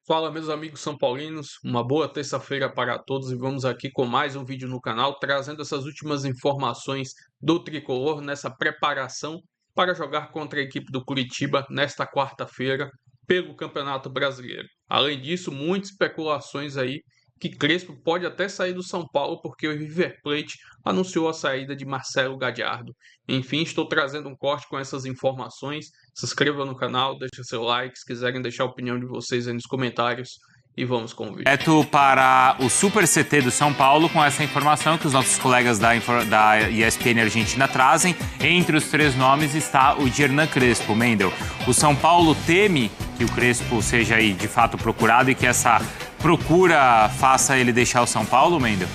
Fala, meus amigos são paulinos, uma boa terça-feira para todos e vamos aqui com mais um vídeo no canal trazendo essas últimas informações do Tricolor nessa preparação para jogar contra a equipe do Curitiba nesta quarta-feira pelo Campeonato Brasileiro. Além disso, muitas especulações aí que Crespo pode até sair do São Paulo porque o River Plate anunciou a saída de Marcelo Gallardo. Enfim, estou trazendo um corte com essas informações. Se inscreva no canal, deixa seu like, se quiserem deixar a opinião de vocês aí nos comentários. E vamos com o vídeo. Direto para o Super CT do São Paulo com essa informação que os nossos colegas da ESPN Argentina trazem. Entre os três nomes está o de Hernan Crespo, Mendel. O São Paulo teme que o Crespo seja aí de fato procurado e que essa procura faça ele deixar o São Paulo, Mendel?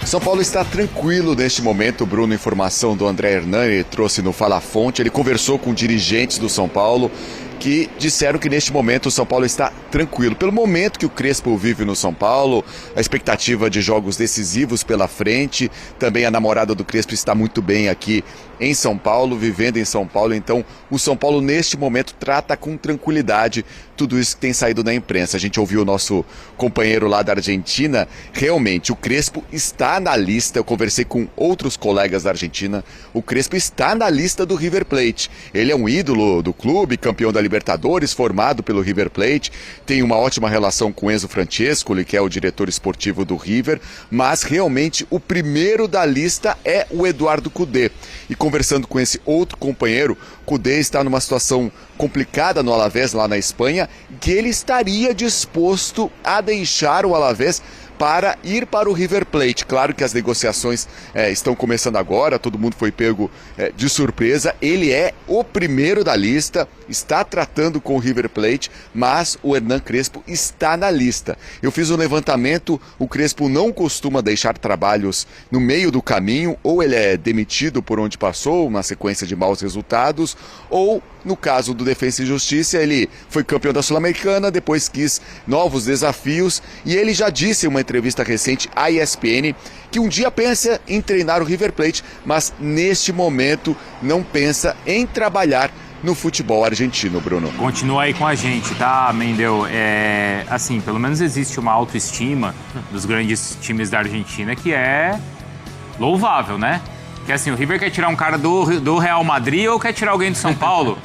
São Paulo está tranquilo neste momento, Bruno. Informação do André Hernan, ele trouxe no Fala Fonte. Ele conversou com dirigentes do São Paulo que disseram que neste momento o São Paulo está tranquilo. Pelo momento que o Crespo vive no São Paulo, a expectativa de jogos decisivos pela frente. Também a namorada do Crespo está muito bem aqui em São Paulo, vivendo em São Paulo. Então o São Paulo neste momento trata com tranquilidade tudo isso que tem saído na imprensa. A gente ouviu o nosso companheiro lá da Argentina. Realmente o Crespo está na lista. Eu conversei com outros colegas da Argentina. O Crespo está na lista do River Plate. Ele é um ídolo do clube, campeão da Libertadores, formado pelo River Plate, tem uma ótima relação com Enzo Francescoli, que é o diretor esportivo do River, mas realmente o primeiro da lista é o Eduardo Cudê. E conversando com esse outro companheiro, Cudê está numa situação complicada no Alavés, lá na Espanha, que ele estaria disposto a deixar o Alavés para ir para o River Plate. Claro que as negociações estão começando agora, todo mundo foi pego de surpresa. Ele é o primeiro da lista, está tratando com o River Plate, mas o Hernan Crespo está na lista. Eu fiz um levantamento, o Crespo não costuma deixar trabalhos no meio do caminho, ou ele é demitido por onde passou, na sequência de maus resultados, ou no caso do Defensa e Justiça, ele foi campeão da Sul-Americana, depois quis novos desafios, e ele já disse em uma entrevista recente à ESPN que um dia pensa em treinar o River Plate, mas neste momento não pensa em trabalhar no futebol argentino, Bruno. Continua aí com a gente, tá, Mendel? Assim, pelo menos existe uma autoestima dos grandes times da Argentina que é louvável, né? Que assim, o River quer tirar um cara do Real Madrid ou quer tirar alguém do São Paulo?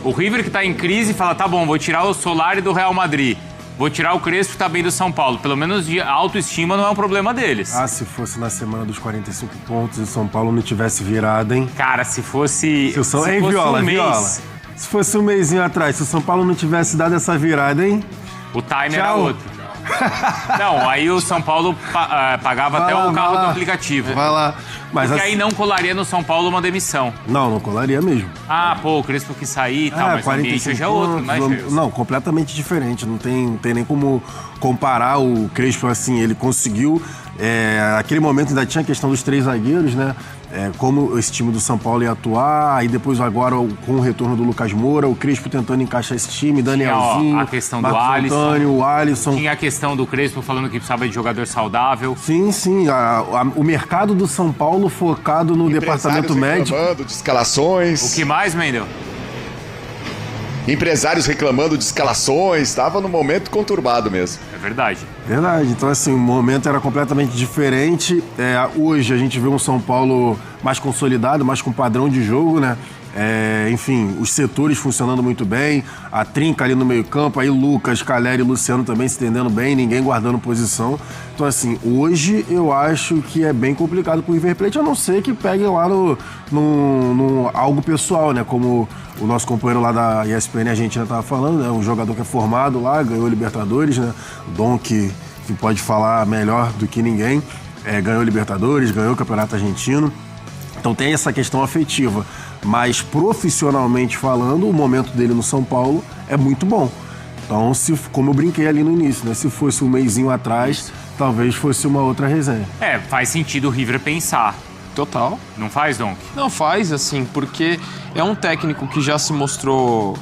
O River que tá em crise fala, tá bom, vou tirar o Solari do Real Madrid. Vou tirar o Crespo que tá bem do São Paulo. Pelo menos de autoestima não é um problema deles. Ah, se fosse na semana dos 45 pontos e o São Paulo não tivesse virado, hein? Cara, se fosse Viola, um mês... Viola. Se fosse um mêsinho atrás, se o São Paulo não tivesse dado essa virada, hein? O time era outro. Não, aí o São Paulo pagava até o carro do aplicativo. Vai lá. Mas porque aí não colaria no São Paulo uma demissão. Não colaria mesmo. Ah, pô, o Crespo quis sair e tal, mas o ambiente hoje é outro, né, Gilson? Não, completamente diferente. Não tem nem como comparar o Crespo assim. Ele conseguiu... naquele momento ainda tinha a questão dos três zagueiros, né? Como esse time do São Paulo ia atuar, aí depois agora com o retorno do Lucas Moura, o Crespo tentando encaixar esse time, Danielzinho, tinha, a questão do Alisson. Tinha a questão do Crespo falando que precisava de jogador saudável. Sim. O mercado do São Paulo focado no departamento médico. De escalações. O que mais, Mendel? Empresários reclamando de escalações, estava num momento conturbado mesmo. É verdade. Verdade, então assim, o momento era completamente diferente. Hoje a gente vê um São Paulo mais consolidado, mais com padrão de jogo, né? Enfim, os setores funcionando muito bem, a trinca ali no meio campo, aí Lucas, Calleri e Luciano também se entendendo bem, ninguém guardando posição. Então assim, hoje eu acho que é bem complicado pro River Plate, a não ser que pegue lá no algo pessoal, né? Como o nosso companheiro lá da ESPN Argentina estava falando, né? Um jogador que é formado lá, ganhou Libertadores, né? O Dom que pode falar melhor do que ninguém, ganhou Libertadores, ganhou o Campeonato Argentino. Então tem essa questão afetiva, mas profissionalmente falando, o momento dele no São Paulo é muito bom. Então, como eu brinquei ali no início, né? Se fosse um mesinho atrás, talvez fosse uma outra resenha. Faz sentido o River pensar. Total. Não faz, Donk? Não faz, assim, porque é um técnico que já se mostrou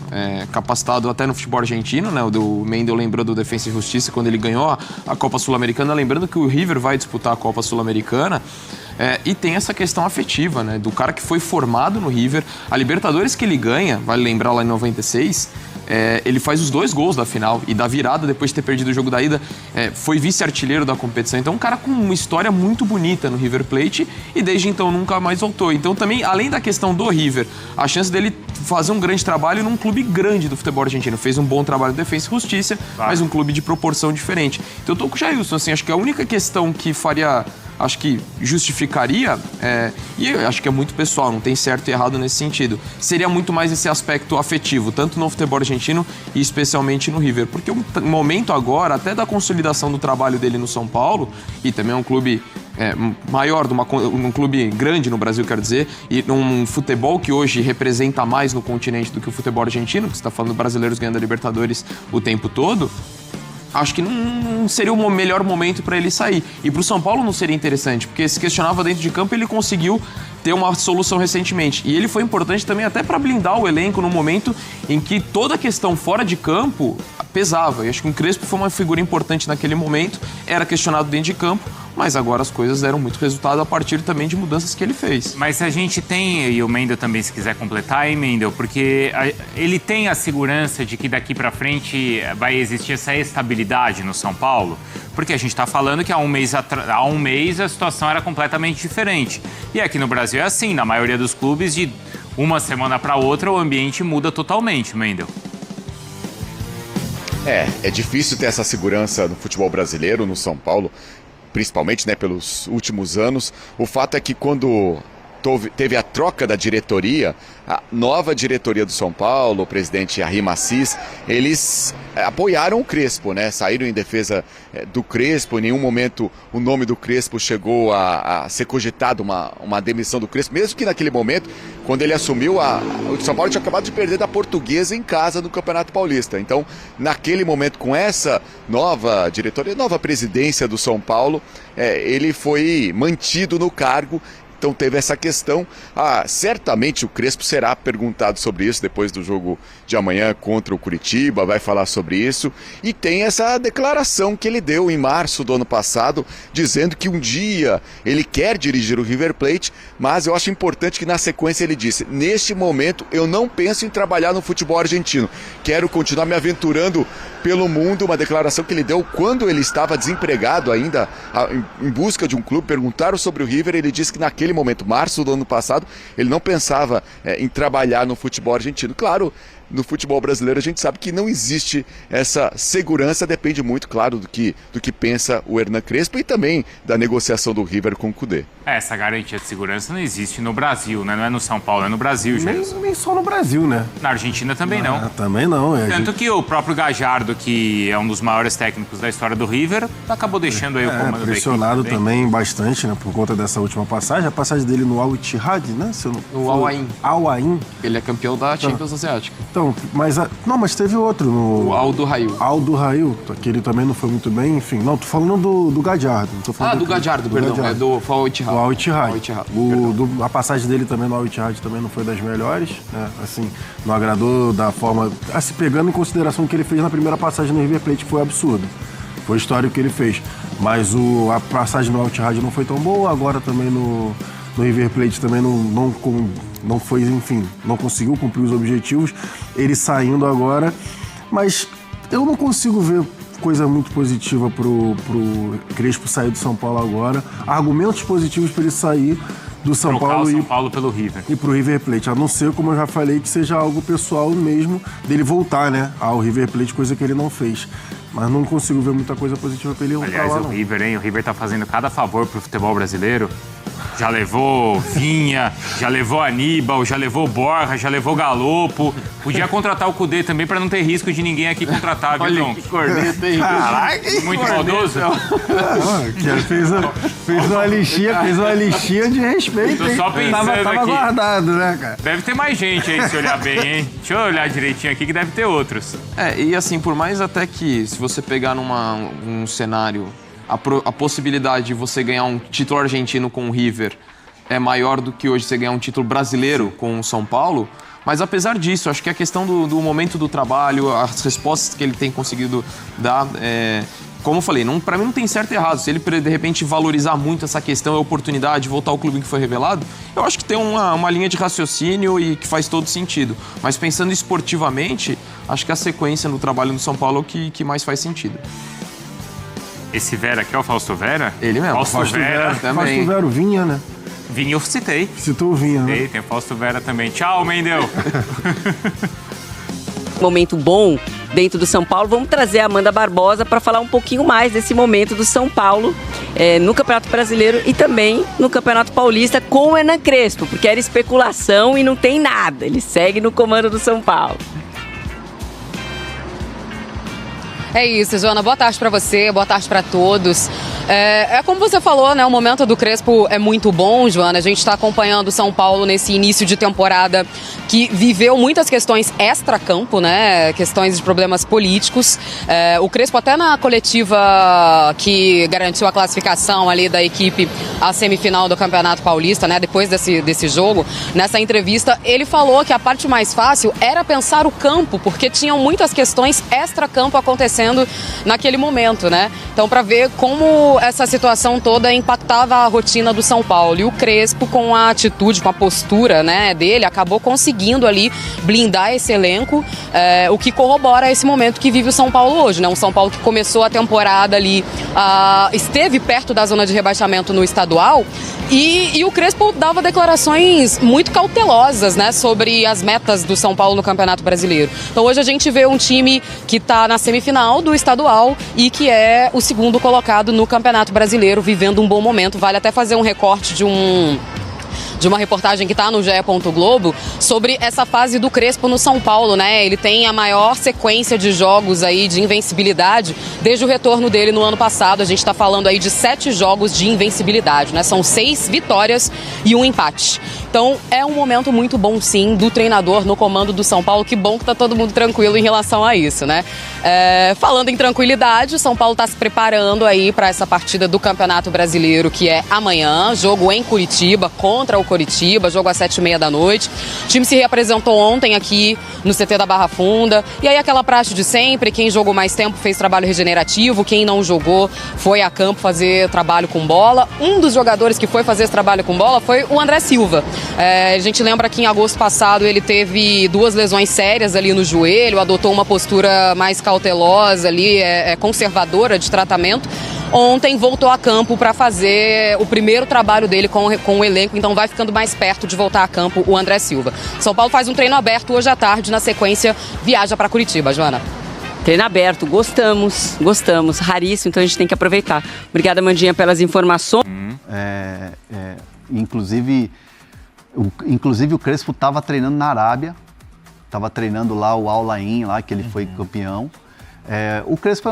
capacitado até no futebol argentino, né? O do Mendel lembrou do Defensa e Justiça quando ele ganhou a Copa Sul-Americana, lembrando que o River vai disputar a Copa Sul-Americana. E tem essa questão afetiva, né? Do cara que foi formado no River. A Libertadores que ele ganha, vale lembrar lá em 96, Ele faz os 2 gols da final e da virada, depois de ter perdido o jogo da ida, foi vice-artilheiro da competição. Então, um cara com uma história muito bonita no River Plate e desde então nunca mais voltou. Então, também, além da questão do River, a chance dele fazer um grande trabalho num clube grande do futebol argentino. Fez um bom trabalho de Defensa e Justiça, mas um clube de proporção diferente. Então, eu tô com o Jailson, assim, acho que a única questão que acho que justificaria, e eu acho que é muito pessoal, não tem certo e errado nesse sentido, seria muito mais esse aspecto afetivo, tanto no futebol argentino e especialmente no River. Porque o momento agora, até da consolidação do trabalho dele no São Paulo, e também é um clube maior, um clube grande no Brasil, quero dizer, e num futebol que hoje representa mais no continente do que o futebol argentino, que você está falando de brasileiros ganhando a Libertadores o tempo todo, acho que não seria o melhor momento para ele sair. E para o São Paulo não seria interessante, porque se questionava dentro de campo, ele conseguiu ter uma solução recentemente. E ele foi importante também até para blindar o elenco no momento em que toda a questão fora de campo pesava. E acho que o Crespo foi uma figura importante naquele momento, era questionado dentro de campo, mas agora as coisas deram muito resultado a partir também de mudanças que ele fez. Mas a gente tem, e o Mendel também se quiser completar, hein, Mendel? Porque ele tem a segurança de que daqui para frente vai existir essa estabilidade no São Paulo? Porque a gente está falando que há um mês a situação era completamente diferente. E aqui no Brasil é assim, na maioria dos clubes, de uma semana para outra o ambiente muda totalmente, Mendel. É difícil ter essa segurança no futebol brasileiro, no São Paulo, principalmente, né, pelos últimos anos. O fato é que quando teve a troca da diretoria, a nova diretoria do São Paulo, o presidente Arrim Assis, eles apoiaram o Crespo, né? Saíram em defesa do Crespo. Em nenhum momento o nome do Crespo chegou a ser cogitado uma demissão do Crespo, mesmo que naquele momento, quando ele assumiu, o São Paulo tinha acabado de perder da Portuguesa em casa no Campeonato Paulista. Então, naquele momento, com essa nova diretoria, nova presidência do São Paulo, ele foi mantido no cargo. Então teve essa questão. Certamente o Crespo será perguntado sobre isso depois do jogo de amanhã contra o Curitiba, vai falar sobre isso. E tem essa declaração que ele deu em março do ano passado, dizendo que um dia ele quer dirigir o River Plate, mas eu acho importante que na sequência ele disse: neste momento eu não penso em trabalhar no futebol argentino, quero continuar me aventurando pelo mundo. Uma declaração que ele deu quando ele estava desempregado ainda, em busca de um clube. Perguntaram sobre o River, ele disse que naquele momento, março do ano passado, ele não pensava em trabalhar no futebol argentino. Claro, no futebol brasileiro a gente sabe que não existe essa segurança, depende muito, claro, do que pensa o Hernan Crespo e também da negociação do River com o Cudê. Essa garantia de segurança não existe no Brasil, né? Não é no São Paulo, é no Brasil, gente. Nem só no Brasil, né? Na Argentina também não. Também não. Tanto que o próprio Gajardo, que é um dos maiores técnicos da história do River, acabou deixando aí o comando da equipe. Pressionado também bastante, né? Por conta dessa última passagem. A passagem dele no Al Ittihad, né? No Al Ain. Al Ain. Ele é campeão da Champions Asiática. Então, mas teve outro no... O Al Duhail. Al Duhail, que ele também não foi muito bem, enfim. Não, tô falando do Gajardo. Do Gajardo, perdão. É do Al Ittihad. O Al Ittihad. A passagem dele também no Al Ittihad também não foi das melhores, né? Assim, não agradou da forma... Assim, pegando em consideração o que ele fez na primeira passagem no River Plate, que foi absurdo. Foi histórico que ele fez. Mas a passagem no Al Ittihad não foi tão boa, agora também no River Plate também não foi, enfim, não conseguiu cumprir os objetivos. Ele saindo agora, mas eu não consigo ver coisa muito positiva pro Crespo sair do São Paulo agora. Argumentos positivos para ele sair do São Paulo pelo River. E pro River Plate, a não ser, como eu já falei, que seja algo pessoal mesmo dele voltar, né, ao River Plate, coisa que ele não fez. Mas não consigo ver muita coisa positiva pra ele voltar. Aliás, lá, o River tá fazendo cada favor pro futebol brasileiro. Já levou Vinha, já levou Aníbal, já levou Borja, já levou Galopo. Podia contratar o Cudê também pra não ter risco de ninguém aqui contratar, viu, Tom? Que corneta, hein? Caraca, muito maldoso. Fez uma listinha de respeito. Tô só pensando tava aqui. guardado, né, cara? Deve ter mais gente aí, se olhar bem, hein? Deixa eu olhar direitinho aqui que deve ter outros. E assim, por mais até que, se você pegar num cenário, a possibilidade de você ganhar um título argentino com o River é maior do que hoje você ganhar um título brasileiro com o São Paulo. Mas apesar disso, acho que a questão do momento do trabalho, as respostas que ele tem conseguido dar, como eu falei, pra mim não tem certo e errado. Se ele, de repente, valorizar muito essa questão, a oportunidade de voltar ao clube que foi revelado, eu acho que tem uma linha de raciocínio e que faz todo sentido. Mas pensando esportivamente, acho que a sequência no trabalho no São Paulo é o que mais faz sentido. Esse Vera aqui é o Fausto Vera? Ele mesmo. Fausto Vera também. Fausto Vera, o Vinha, né? Vinha eu citei. Citou o Vinha, né? Tem o Fausto Vera também. Tchau, Mendel. Momento bom dentro do São Paulo. Vamos trazer a Amanda Barbosa para falar um pouquinho mais desse momento do São Paulo no Campeonato Brasileiro e também no Campeonato Paulista com o Hernan Crespo, porque era especulação e não tem nada. Ele segue no comando do São Paulo. É isso, Joana. Boa tarde para você, boa tarde para todos. É como você falou, né? O momento do Crespo é muito bom, Joana. A gente está acompanhando o São Paulo nesse início de temporada que viveu muitas questões extra-campo, né? Questões de problemas políticos. O Crespo até na coletiva que garantiu a classificação ali da equipe à semifinal do Campeonato Paulista, né? Depois desse jogo, nessa entrevista, ele falou que a parte mais fácil era pensar o campo, porque tinham muitas questões extra-campo acontecendo naquele momento, né? Então, para ver como essa situação toda impactava a rotina do São Paulo. E o Crespo, com a atitude, com a postura, né, dele, acabou conseguindo ali blindar esse elenco, o que corrobora esse momento que vive o São Paulo hoje, né? Um São Paulo que começou a temporada ali, esteve perto da zona de rebaixamento no estadual, e o Crespo dava declarações muito cautelosas, né, sobre as metas do São Paulo no Campeonato Brasileiro. Então hoje a gente vê um time que está na semifinal do estadual e que é o segundo colocado no Campeonato Brasileiro, vivendo um bom momento. Vale até fazer um recorte de uma reportagem que está no GE. Globo sobre essa fase do Crespo no São Paulo, né? Ele tem a maior sequência de jogos aí de invencibilidade desde o retorno dele no ano passado. A gente está falando aí de 7 jogos de invencibilidade, né? São 6 vitórias e 1 empate. Então é um momento muito bom, sim, do treinador no comando do São Paulo. Que bom que tá todo mundo tranquilo em relação a isso, né? Falando em tranquilidade, o São Paulo está se preparando aí para essa partida do Campeonato Brasileiro, que é amanhã, jogo em Curitiba contra o Coritiba, jogo às 7h30 da noite. O time se reapresentou ontem aqui no CT da Barra Funda. E aí aquela praxe de sempre, quem jogou mais tempo fez trabalho regenerativo, quem não jogou foi a campo fazer trabalho com bola. Um dos jogadores que foi fazer esse trabalho com bola foi o André Silva. A gente lembra que em agosto passado ele teve 2 lesões sérias ali no joelho, adotou uma postura mais cautelosa ali, conservadora de tratamento. Ontem voltou a campo para fazer o primeiro trabalho dele com o elenco, então vai ficando mais perto de voltar a campo o André Silva. São Paulo faz um treino aberto hoje à tarde, na sequência viaja para Curitiba, Joana. Treino aberto, gostamos, raríssimo, então a gente tem que aproveitar. Obrigada, Mandinha, pelas informações. Inclusive o Crespo estava treinando na Arábia, estava treinando lá o Al Ain, lá que ele foi campeão. O Crespo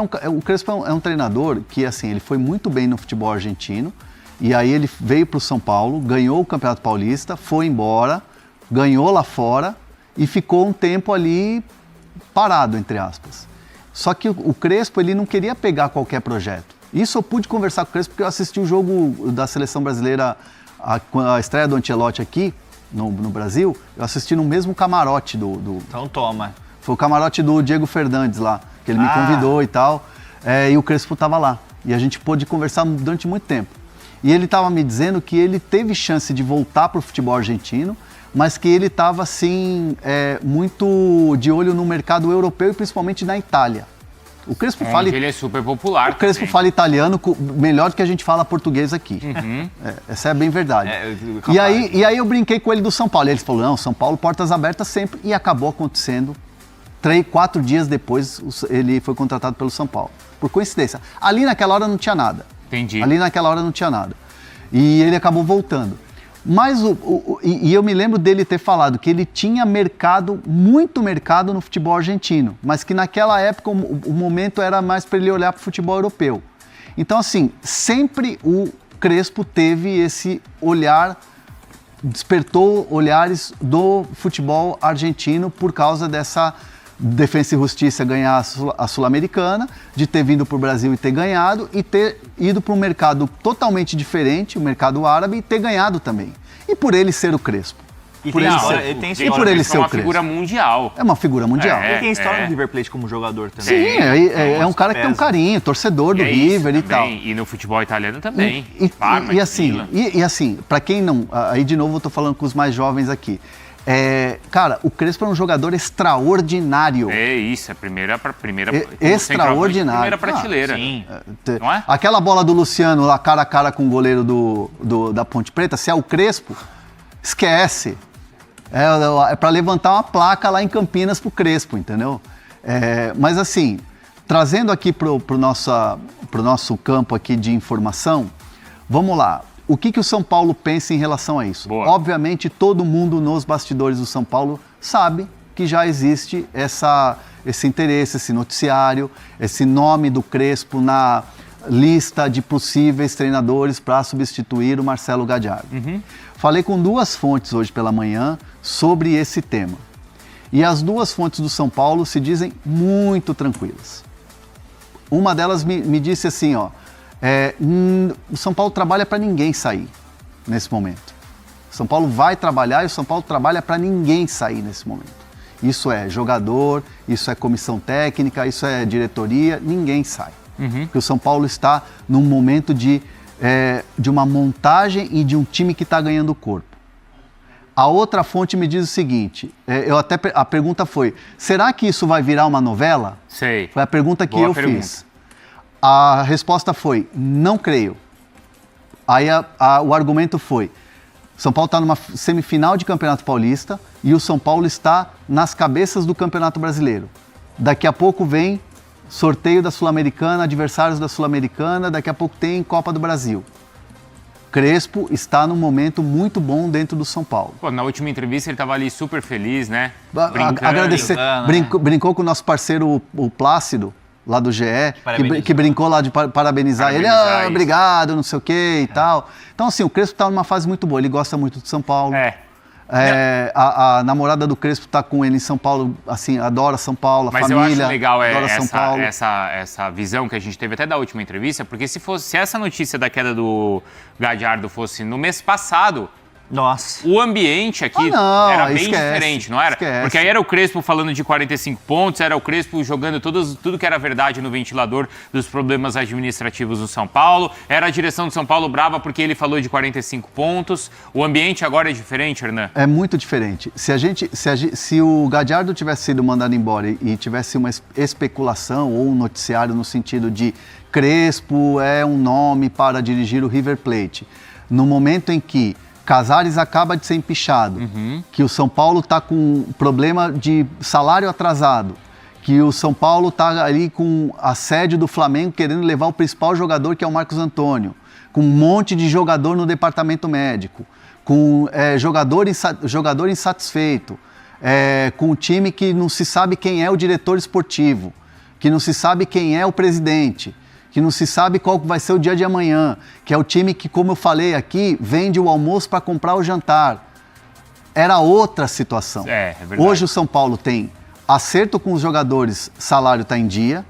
é um treinador que, assim, ele foi muito bem no futebol argentino, e aí ele veio para o São Paulo, ganhou o Campeonato Paulista, foi embora, ganhou lá fora e ficou um tempo ali parado, entre aspas. Só que o Crespo, ele não queria pegar qualquer projeto. Isso eu pude conversar com o Crespo porque eu assisti o jogo da Seleção Brasileira, a estreia do Ancelotti aqui no Brasil, eu assisti no mesmo camarote Então toma. Foi o camarote do Diego Fernandes lá, que ele me convidou e tal, e o Crespo estava lá. E a gente pôde conversar durante muito tempo. E ele estava me dizendo que ele teve chance de voltar para o futebol argentino, mas que ele estava, assim, muito de olho no mercado europeu e principalmente na Itália. O Crespo fala... Ele é super popular. O Crespo fala italiano melhor do que a gente fala português aqui. Essa é bem verdade. E aí eu brinquei com ele do São Paulo. Ele falou, não, São Paulo, portas abertas sempre. E acabou acontecendo. 4 dias depois, ele foi contratado pelo São Paulo. Por coincidência. Ali naquela hora não tinha nada. Entendi. Ali naquela hora não tinha nada. E ele acabou voltando. Mas eu me lembro dele ter falado que ele tinha muito mercado no futebol argentino, mas que naquela época o momento era mais para ele olhar para o futebol europeu. Então, assim, sempre o Crespo teve esse olhar, despertou olhares do futebol argentino por causa dessa Defensa e Justiça ganhar a Sul-Americana, de ter vindo para o Brasil e ter ganhado, e ter ido para um mercado totalmente diferente, o mercado árabe, e ter ganhado também. E por ele ser o Crespo. por ele ser, ele tem e por ele ser uma figura mundial. É uma figura mundial. Ele tem história no River Plate como jogador também. Sim, é um cara que tem um carinho, torcedor do River e tal. E no futebol italiano também. E assim, pra quem não... Aí de novo eu tô falando com os mais jovens aqui. Cara, o Crespo é um jogador extraordinário. É isso, é primeira extraordinário. Primeira prateleira. Sim. Não é? Aquela bola do Luciano lá cara a cara com o goleiro da Ponte Preta, se é o Crespo, esquece. É para levantar uma placa lá em Campinas pro Crespo, entendeu? Mas assim, trazendo aqui pro nosso campo aqui de informação, vamos lá. O que o São Paulo pensa em relação a isso? Boa. Obviamente, todo mundo nos bastidores do São Paulo sabe que já existe esse interesse, esse noticiário, esse nome do Crespo na lista de possíveis treinadores para substituir o Marcelo Gallardo. Falei com 2 fontes hoje pela manhã sobre esse tema. E as 2 fontes do São Paulo se dizem muito tranquilas. Uma delas me disse assim, ó, o São Paulo trabalha para ninguém sair nesse momento. O São Paulo vai trabalhar e o São Paulo trabalha para ninguém sair nesse momento. Isso é jogador, isso é comissão técnica, isso é diretoria, ninguém sai. Porque o São Paulo está num momento de uma montagem e de um time que está ganhando corpo. A outra fonte me diz o seguinte, a pergunta foi, será que isso vai virar uma novela? Sei. Foi a pergunta que Boa eu pergunta. fiz. A resposta foi, não creio. Aí o argumento foi, São Paulo está numa semifinal de Campeonato Paulista e o São Paulo está nas cabeças do Campeonato Brasileiro. Daqui a pouco vem sorteio da Sul-Americana, adversários da Sul-Americana, daqui a pouco tem Copa do Brasil. Crespo está num momento muito bom dentro do São Paulo. Pô, na última entrevista ele estava ali super feliz, né? Agradecer, brincou com o nosso parceiro, o Plácido, lá do GE, que brincou lá de parabenizar ele. Obrigado, não sei o quê e tal. Então, assim, o Crespo está numa fase muito boa. Ele gosta muito de São Paulo. A namorada do Crespo está com ele em São Paulo, assim, adora São Paulo, Mas família, eu acho legal adora São Paulo. essa visão que a gente teve até da última entrevista, porque se essa notícia da queda do Gallardo fosse no mês passado, Nossa. o ambiente aqui era bem diferente, não era? Esquece. Porque aí era o Crespo falando de 45 pontos, era o Crespo jogando tudo que era verdade no ventilador dos problemas administrativos do São Paulo, era a direção do São Paulo brava porque ele falou de 45 pontos. O ambiente agora é diferente, Hernan? É muito diferente. Se o Gallardo tivesse sido mandado embora e tivesse uma especulação ou um noticiário no sentido de Crespo é um nome para dirigir o River Plate, no momento em que Casares acaba de ser empichado, que o São Paulo está com problema de salário atrasado, que o São Paulo está ali com assédio do Flamengo querendo levar o principal jogador, que é o Marcos Antônio, com um monte de jogador no departamento médico, com jogador insatisfeito, com um time que não se sabe quem é o diretor esportivo, que não se sabe quem é o presidente, que não se sabe qual vai ser o dia de amanhã, que é o time que, como eu falei aqui, vende o almoço para comprar o jantar. Era outra situação. É verdade. Hoje o São Paulo tem acerto com os jogadores, salário está em dia.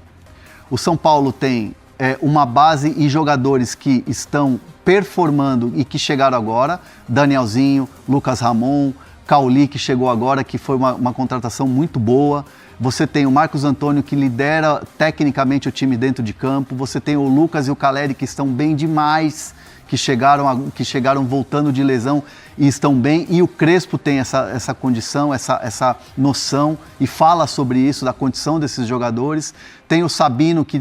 O São Paulo tem uma base e jogadores que estão performando e que chegaram agora. Danielzinho, Lucas Ramon, Cauli, que chegou agora, que foi uma contratação muito boa. Você tem o Marcos Antônio, que lidera tecnicamente o time dentro de campo. Você tem o Lucas e o Caleri, que estão bem demais, que chegaram voltando de lesão e estão bem. E o Crespo tem essa condição, essa noção e fala sobre isso, da condição desses jogadores. Tem o Sabino, que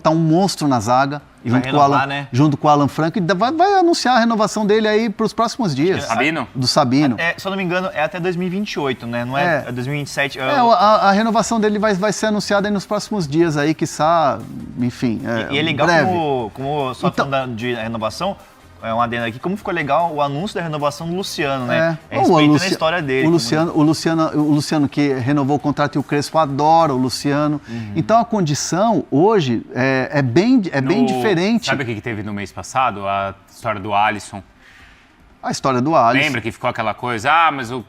tá um monstro na zaga. Junto com o Alan Franco, e vai anunciar a renovação dele aí para os próximos dias. Do Sabino. Se eu não me engano, é até 2028, né? Não é 2027. A renovação dele vai ser anunciada aí nos próximos dias aí, quiçá, enfim. E é legal breve. como só falando de renovação, um adendo aqui, como ficou legal o anúncio da renovação do Luciano, né? Respeitando a história dele. O Luciano que renovou o contrato, e o Crespo adora o Luciano. Então a condição hoje é bem diferente. Sabe o que teve no mês passado? A história do Alisson. A história do Alisson. Lembra que ficou aquela coisa, mas o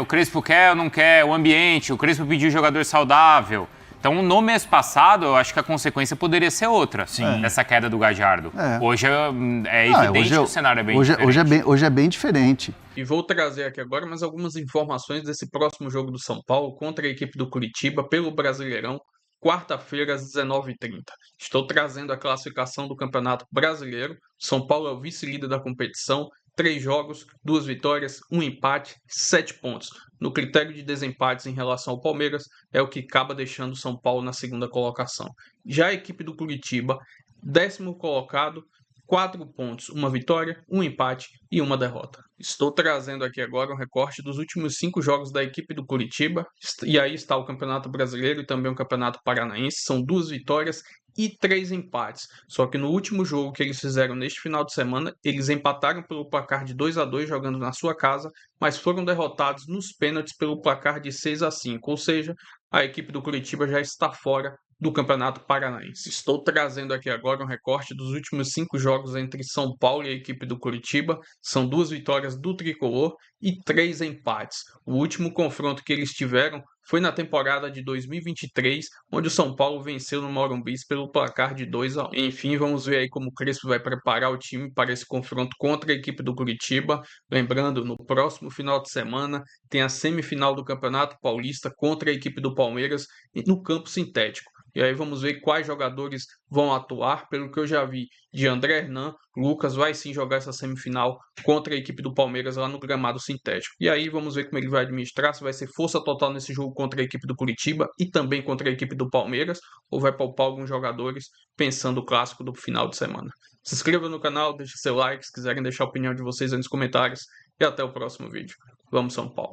Crespo quer ou não quer, o ambiente, o Crespo pediu jogador saudável. Então, no mês passado, eu acho que a consequência poderia ser outra, dessa queda do Gajardo. Hoje é evidente que o cenário é bem diferente. Hoje é bem diferente. E vou trazer aqui agora mais algumas informações desse próximo jogo do São Paulo contra a equipe do Curitiba pelo Brasileirão, quarta-feira às 19h30. Estou trazendo a classificação do Campeonato Brasileiro. São Paulo é o vice-líder da competição, 3 jogos, 2 vitórias, 1 empate, 7 pontos. No critério de desempates em relação ao Palmeiras, é o que acaba deixando o São Paulo na segunda colocação. Já a equipe do Curitiba, 10º colocado, 4 pontos, 1 vitória, 1 empate e 1 derrota. Estou trazendo aqui agora um recorte dos últimos 5 jogos da equipe do Curitiba, e aí está o Campeonato Brasileiro e também o Campeonato Paranaense, são 2 vitórias e 3 empates. Só que no último jogo que eles fizeram neste final de semana, eles empataram pelo placar de 2-2 jogando na sua casa, mas foram derrotados nos pênaltis pelo placar de 6-5, ou seja, a equipe do Curitiba já está fora do Campeonato Paranaense. Estou trazendo aqui agora um recorte dos últimos 5 jogos entre São Paulo e a equipe do Curitiba. São 2 vitórias do Tricolor e 3 empates. O último confronto que eles tiveram foi na temporada de 2023, onde o São Paulo venceu no Morumbi pelo placar de 2-1. Enfim, vamos ver aí como o Crespo vai preparar o time para esse confronto contra a equipe do Curitiba. Lembrando, no próximo final de semana tem a semifinal do Campeonato Paulista contra a equipe do Palmeiras no campo sintético. E aí vamos ver quais jogadores vão atuar. Pelo que eu já vi de André Hernan, Lucas vai sim jogar essa semifinal contra a equipe do Palmeiras lá no gramado sintético. E aí vamos ver como ele vai administrar, se vai ser força total nesse jogo contra a equipe do Curitiba e também contra a equipe do Palmeiras, ou vai poupar alguns jogadores pensando o clássico do final de semana. Se inscreva no canal, deixe seu like, se quiserem deixar a opinião de vocês aí nos comentários e até o próximo vídeo. Vamos São Paulo!